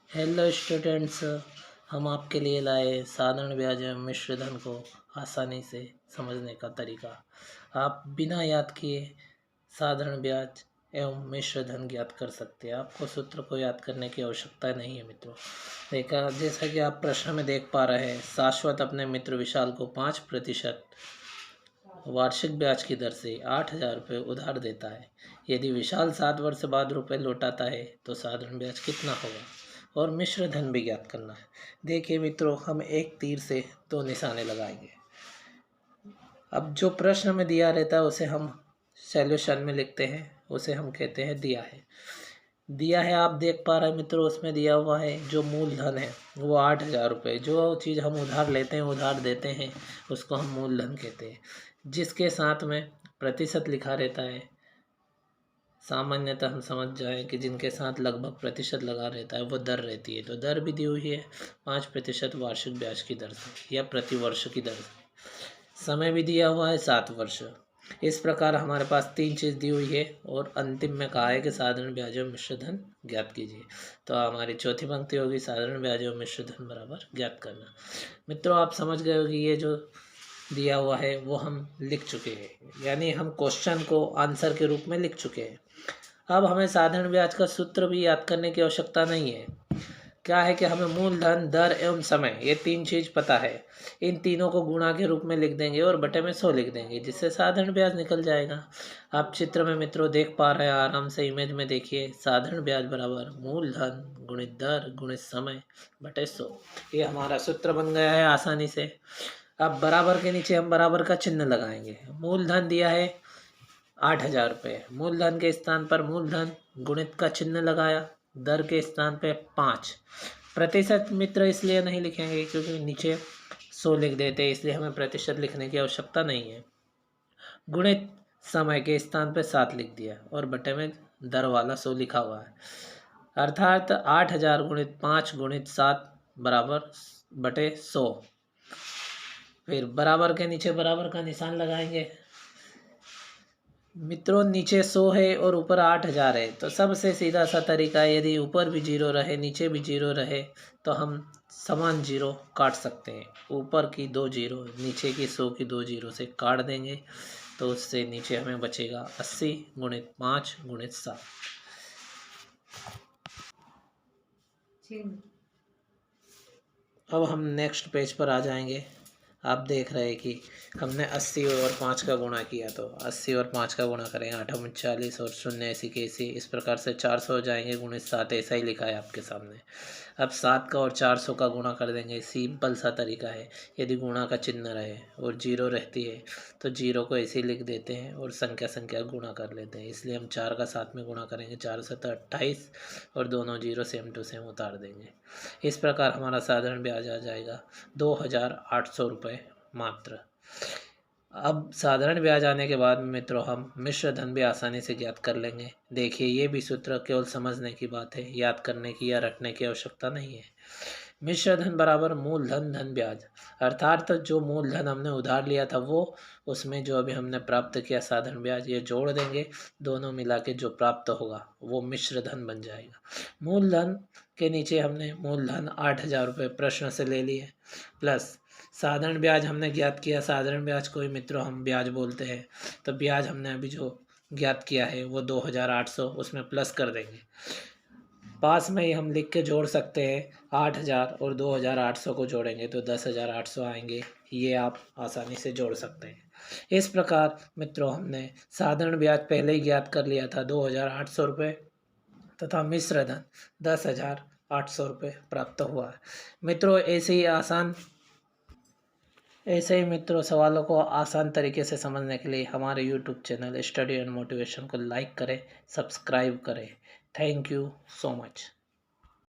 Hello students, हम आपके लिए लाए साधारण ब्याज एवं मिश्र धन को आसानी से समझने का तरीका। आप बिना याद किए साधारण ब्याज एवं मिश्र धन ज्ञात कर सकते हैं। आपको सूत्र को याद करने की आवश्यकता नहीं है मित्रों। देखा, जैसा कि आप प्रश्न में देख पा रहे हैं, शाश्वत अपने मित्र विशाल को 5% वार्षिक ब्याज की दर से 8,000 रुपये उधार देता है। यदि विशाल 7 वर्ष बाद रुपये लौटाता है तो साधारण ब्याज कितना होगा, और मिश्र धन भी ज्ञात करना है। देखिए मित्रों, हम एक तीर से दो निशाने लगाएंगे। अब जो प्रश्न में दिया रहता है उसे हम सॉल्यूशन में लिखते हैं, उसे हम कहते हैं दिया है। दिया है, आप देख पा रहे हैं मित्रों, उसमें दिया हुआ है जो मूलधन है वो 8,000 रुपये। जो चीज़ हम उधार लेते हैं, उधार देते हैं, उसको हम मूलधन कहते हैं। जिसके साथ में प्रतिशत लिखा रहता है, सामान्यतः हम समझ जाएं कि जिनके साथ लगभग प्रतिशत लगा रहता है वो दर रहती है। तो दर भी दी हुई है 5% वार्षिक ब्याज की दर से या प्रति वर्ष की दर से। समय भी दिया हुआ है 7 वर्ष। इस प्रकार हमारे पास 3 चीज़ दी हुई है और अंतिम में कहा है कि साधारण ब्याज और मिश्र धन ज्ञात कीजिए। तो हमारी चौथी पंक्ति होगी साधारण ब्याज और मिश्र धन बराबर ज्ञात करना। मित्रों, आप समझ गए हो कि ये जो दिया हुआ है वो हम लिख चुके हैं, यानी हम क्वेश्चन को आंसर के रूप में लिख चुके हैं। अब हमें साधारण ब्याज का सूत्र भी याद करने की आवश्यकता नहीं है। क्या है कि हमें मूलधन, दर एवं समय, ये 3 चीज़ पता है। इन तीनों को गुणा के रूप में लिख देंगे और बटे में 100 लिख देंगे, जिससे साधारण ब्याज निकल जाएगा। आप चित्र में मित्रों देख पा रहे हैं, आराम से इमेज में देखिए। साधारण ब्याज बराबर मूलधन गुणित दर गुणित समय बटे 100। ये हमारा सूत्र बन गया है आसानी से। अब बराबर के नीचे हम बराबर का चिन्ह लगाएंगे। मूलधन दिया है 8,000 रुपये, मूलधन के स्थान पर मूलधन गुणित का चिन्ह लगाया, दर के स्थान पे 5। प्रतिशत मित्र इसलिए नहीं लिखेंगे क्योंकि नीचे 100 लिख देते हैं, इसलिए हमें प्रतिशत लिखने की आवश्यकता नहीं है। गुणित समय के स्थान पे 7 लिख दिया और बटे में दर वाला 100 लिखा हुआ है। अर्थात 8,000 गुणित 5 गुणित 7 बराबर बटे 100। फिर बराबर के नीचे बराबर का निशान लगाएंगे। मित्रों, नीचे 100 है और ऊपर 8,000 है, तो सबसे सीधा सा तरीका है, यदि ऊपर भी 0 रहे नीचे भी 0 रहे तो हम समान 0 काट सकते हैं। ऊपर की 2 0 नीचे की 100 की 2 0 से काट देंगे, तो उससे नीचे हमें बचेगा 80 गुणित 5 गुणित 7। अब हम नेक्स्ट पेज पर आ जाएंगे। आप देख रहे हैं कि हमने 80 और 5 का गुणा किया, तो 80 और 5 का गुणा करेंगे 8 39 और 0 ऐसी के ऐसी, इस प्रकार से 400 हो जाएंगे गुणित 7। ऐसा ही लिखा है आपके सामने। अब 7 का और 400 का गुणा कर देंगे। सिंपल सा तरीका है, यदि गुणा का चिन्ह रहे और 0 रहती है तो 0 को ऐसे ही लिख देते हैं और संख्या संख्या गुणा कर लेते हैं। इसलिए हम 4 का 7 में गुणा करेंगे, 4 7 28 और दोनों 0 सेम टू सेम उतार देंगे। इस प्रकार हमारा साधारण ब्याज आ जाएगा 2,800 रुपये मात्र। अब साधारण ब्याज आने के बाद मित्रों हम मिश्र धन भी आसानी से ज्ञात कर लेंगे। देखिए, ये भी सूत्र केवल समझने की बात है, याद करने की या रटने की आवश्यकता नहीं है। मिश्र धन बराबर मूलधन धन ब्याज, अर्थात जो मूलधन हमने उधार लिया था वो, उसमें जो अभी हमने प्राप्त किया साधारण ब्याज, ये जोड़ देंगे। दोनों मिला के जो प्राप्त होगा वो मिश्र धन बन जाएगा। मूलधन के नीचे हमने मूलधन 8,000 रुपये प्रश्न से ले लिए, प्लस साधारण ब्याज हमने ज्ञात किया। साधारण ब्याज को ही मित्रों हम ब्याज बोलते हैं, तो ब्याज हमने अभी जो ज्ञात किया है वो 2,800, उसमें प्लस कर देंगे। पास में ही हम लिख के जोड़ सकते हैं, 8,000 और 2,800 को जोड़ेंगे तो 10,800 आएंगे। ये आप आसानी से जोड़ सकते हैं। इस प्रकार मित्रों हमने साधारण ब्याज पहले ही ज्ञात कर लिया था 2,800 रुपये, तथा मिश्र धन 10,800 रुपये प्राप्त हुआ है। मित्रों, ऐसे ही मित्रों सवालों को आसान तरीके से समझने के लिए हमारे YouTube channel study and motivation को लाइक करें, सब्सक्राइब करें। Thank you so much.